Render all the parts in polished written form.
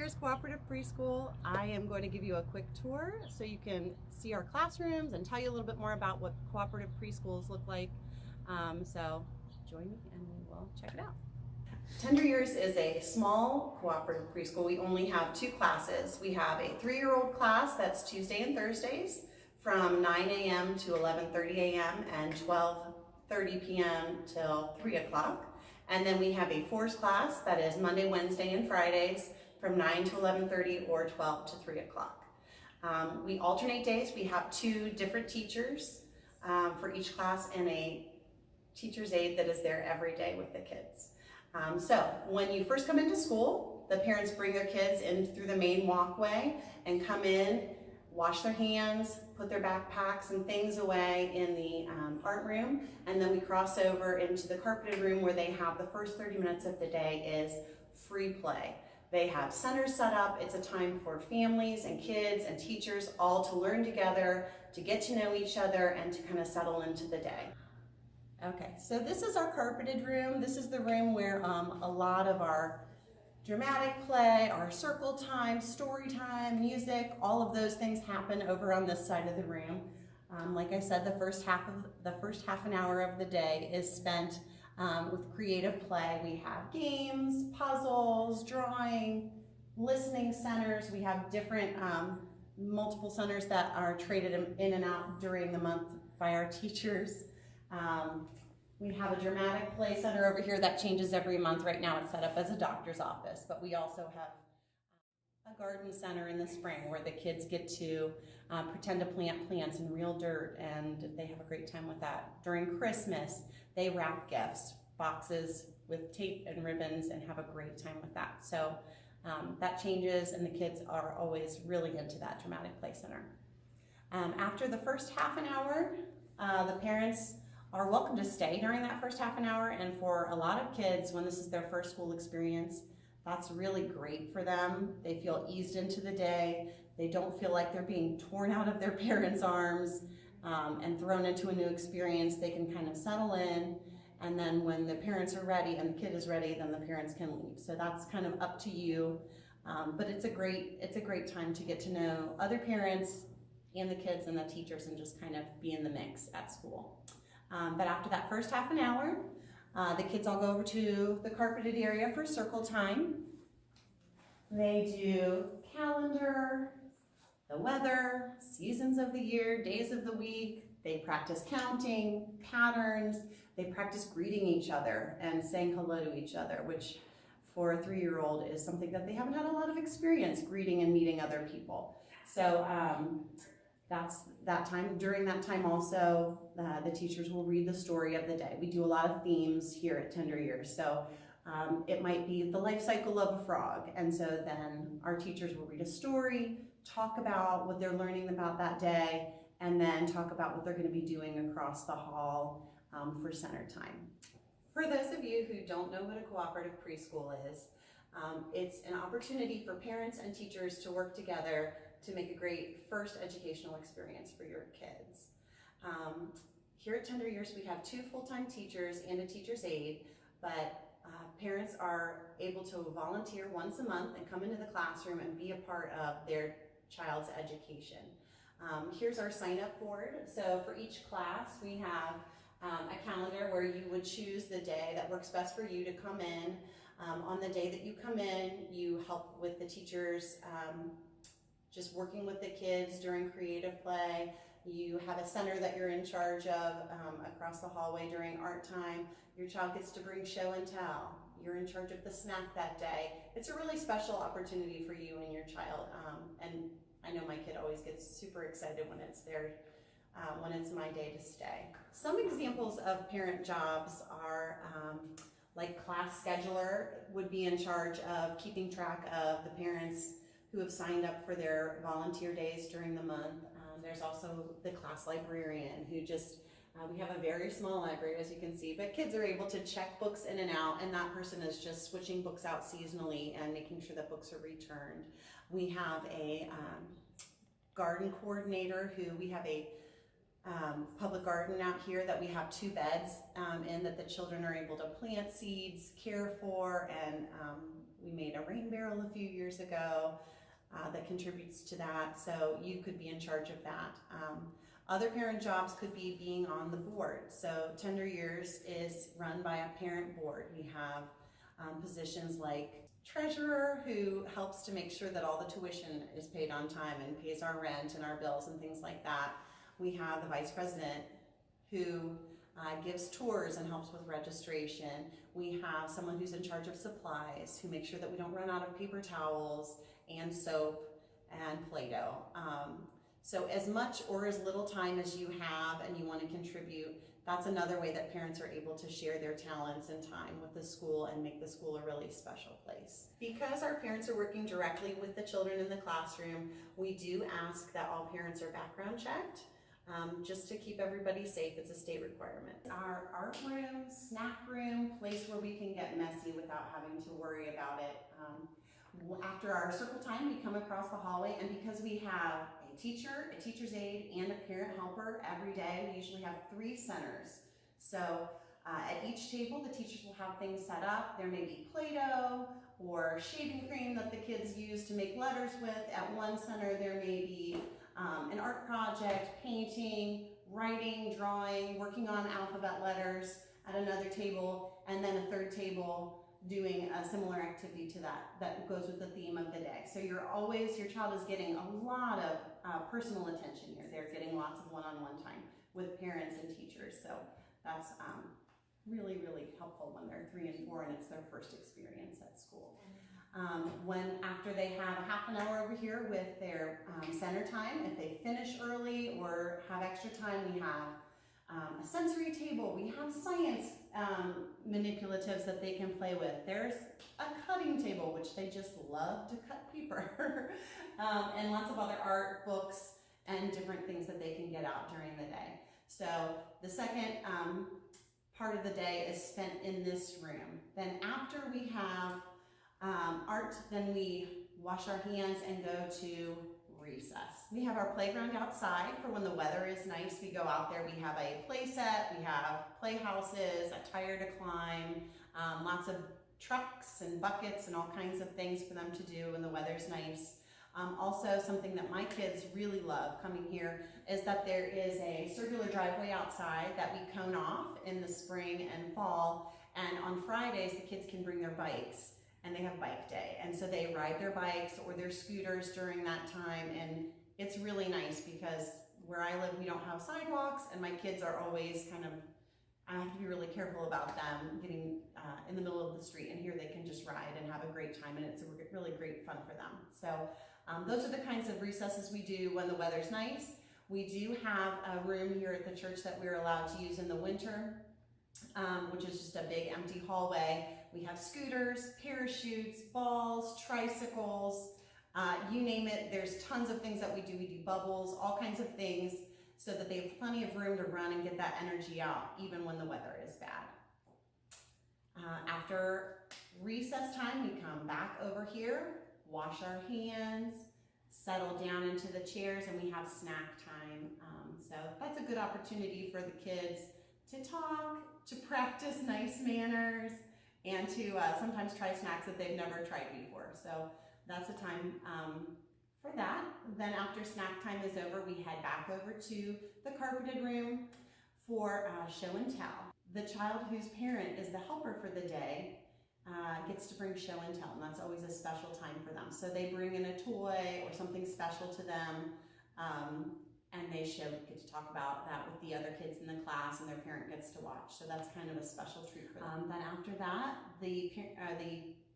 Years Cooperative Preschool. I am going to give you a quick tour so you can see our classrooms and tell you a little bit more about what cooperative preschools look like. So join me and we'll check it out. Tender Years is a small cooperative preschool. We only have 2 classes. We have a 3-year-old class that's Tuesday and Thursdays from 9 a.m. to 11:30 a.m. and 12:30 p.m. till 3 o'clock. And then we have a 4s class that is Monday, Wednesday, and Fridays from 9 to 11:30 or 12 to 3 o'clock. We alternate days. We have 2 different teachers for each class and a teacher's aide that is there every day with the kids. So when you first come into school, the parents bring their kids in through the main walkway and come in, wash their hands, put their backpacks and things away in the art room, and then we cross over into the carpeted room where they have the first 30 minutes of the day is free play. They have centers set up. It's a time for families and kids and teachers all to learn together, to get to know each other, and to kind of settle into the day. Okay, so this is our carpeted room. This is the room where a lot of our dramatic play, our circle time, story time, music, all of those things happen over on this side of the room. Like I said, the first half an hour of the day is spent with creative play. We have games, puzzles, drawing, listening centers. We have different multiple centers that are traded in and out during the month by our teachers. We have a dramatic play center over here that changes every month. Right now it's set up as a doctor's office, but we also have a garden center in the spring where the kids get to pretend to plant plants in real dirt, and they have a great time with that. During Christmas, they wrap gifts, boxes with tape and ribbons, and have a great time with that. So that changes, and the kids are always really into that dramatic play center. After the first half an hour, the parents are welcome to stay during that first half an hour, and for a lot of kids, when this is their first school experience, that's really great for them. They feel eased into the day. They don't feel like they're being torn out of their parents' arms and thrown into a new experience. They can kind of settle in, and then when the parents are ready and the kid is ready, then the parents can leave. So that's kind of up to you, but it's a great time to get to know other parents and the kids and the teachers and just kind of be in the mix at school. But after that first half an hour, the kids all go over to the carpeted area for circle time. They do calendar, the weather, seasons of the year, days of the week. They practice counting, patterns. They practice greeting each other and saying hello to each other, which for a 3-year-old is something that they haven't had a lot of experience greeting and meeting other people. So that's that time. During that time also, the teachers will read the story of the day. We do a lot of themes here at Tender Years. So it might be the life cycle of a frog. And so then our teachers will read a story, talk about what they're learning about that day, and then talk about what they're going to be doing across the hall for center time. For those of you who don't know what a cooperative preschool is, it's an opportunity for parents and teachers to work together to make a great first educational experience for your kids. Here at Tender Years, we have 2 full-time teachers and a teacher's aide, but parents are able to volunteer once a month and come into the classroom and be a part of their child's education. Here's our sign-up board. So for each class, we have a calendar where you would choose the day that works best for you to come in. On the day that you come in, you help with the teachers just working with the kids during creative play. You have a center that you're in charge of across the hallway during art time. Your child gets to bring show and tell. You're in charge of the snack that day. It's a really special opportunity for you and your child. And I know my kid always gets super excited when it's when it's my day to stay. Some examples of parent jobs are like class scheduler would be in charge of keeping track of the parents who have signed up for their volunteer days during the month. There's also the class librarian who just, we have a very small library as you can see, but kids are able to check books in and out, and that person is just switching books out seasonally and making sure that books are returned. We have a garden coordinator who, we have a public garden out here that we have 2 beds in that the children are able to plant seeds, care for, and we made a rain barrel a few years ago that contributes to that, so you could be in charge of that. Other parent jobs could be being on the board. So Tender Years is run by a parent board. We have positions like treasurer, who helps to make sure that all the tuition is paid on time and pays our rent and our bills and things like that. We have the vice president, who gives tours and helps with registration. We have someone who's in charge of supplies, who makes sure that we don't run out of paper towels and soap and Play-Doh. So as much or as little time as you have and you want to contribute, that's another way that parents are able to share their talents and time with the school and make the school a really special place. Because our parents are working directly with the children in the classroom, we do ask that all parents are background checked, just to keep everybody safe. It's a state requirement. Our art room, snack room, place where we can get messy without having to worry about it. After our circle time, we come across the hallway, and because we have a teacher, a teacher's aide, and a parent helper every day, we usually have 3 centers. So at each table, the teachers will have things set up. There may be Play-Doh or shaving cream that the kids use to make letters with. At one center, there may be an art project, painting, writing, drawing, working on alphabet letters at another table, and then a 3rd table doing a similar activity to that goes with the theme of the day. So your child is getting a lot of personal attention here. They're getting lots of one-on-one time with parents and teachers. So that's really, really helpful when they're 3 and 4 and it's their first experience at school. After they have a half an hour over here with their center time, if they finish early or have extra time, we have a sensory table. We have science manipulatives that they can play with. There's a cutting table, which they just love to cut paper, and lots of other art, books, and different things that they can get out during the day. So the second part of the day is spent in this room. Then after we have art, then we wash our hands and go to recess. We have our playground outside for when the weather is nice. We go out there. We have a play set. We have playhouses, a tire to climb, lots of trucks and buckets and all kinds of things for them to do when the weather's nice. Also, something that my kids really love coming here is that there is a circular driveway outside that we cone off in the spring and fall, and on Fridays the kids can bring their bikes and they have bike day, and so they ride their bikes or their scooters during that time, and it's really nice because where I live we don't have sidewalks, and my kids are always I have to be really careful about them getting in the middle of the street, and here they can just ride and have a great time, and it's really great fun for them. So those are the kinds of recesses we do when the weather's nice. We do have a room here at the church that we're allowed to use in the winter, which is just a big empty hallway. We have scooters, parachutes, balls, tricycles, you name it. There's tons of things that we do. We do bubbles, all kinds of things, so that they have plenty of room to run and get that energy out, even when the weather is bad. After recess time, we come back over here, wash our hands, settle down into the chairs, and we have snack time. So that's a good opportunity for the kids to talk, to practice nice manners, and to sometimes try snacks that they've never tried before. So that's a time for that. Then after snack time is over, we head back over to the carpeted room for show and tell. The child whose parent is the helper for the day gets to bring show and tell, and that's always a special time for them. So they bring in a toy or something special to them, and they get to talk about that with the other kids in the class, and their parent gets to watch. So that's kind of a special treat for them. Then after that, the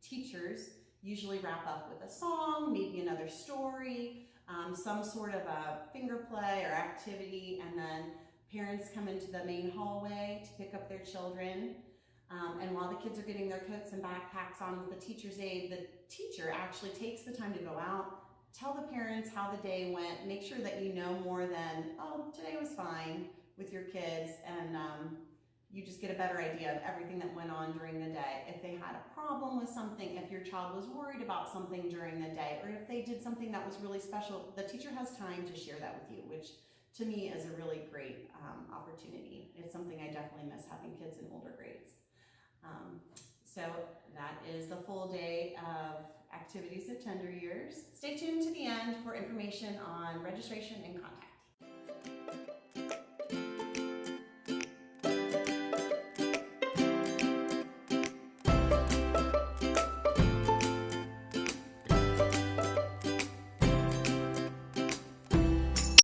teachers usually wrap up with a song, maybe another story, some sort of a finger play or activity, and then parents come into the main hallway to pick up their children. And while the kids are getting their coats and backpacks on with the teacher's aide, the teacher actually takes the time to go out, tell the parents how the day went, make sure that you know more than, oh, today was fine with your kids, and you just get a better idea of everything that went on during the day. If they had a problem with something, if your child was worried about something during the day, or if they did something that was really special, the teacher has time to share that with you, which to me is a really great opportunity. It's something I definitely miss, having kids in older grades. So that is the full day of activities at Tender Years. Stay tuned to the end for information on registration and contact.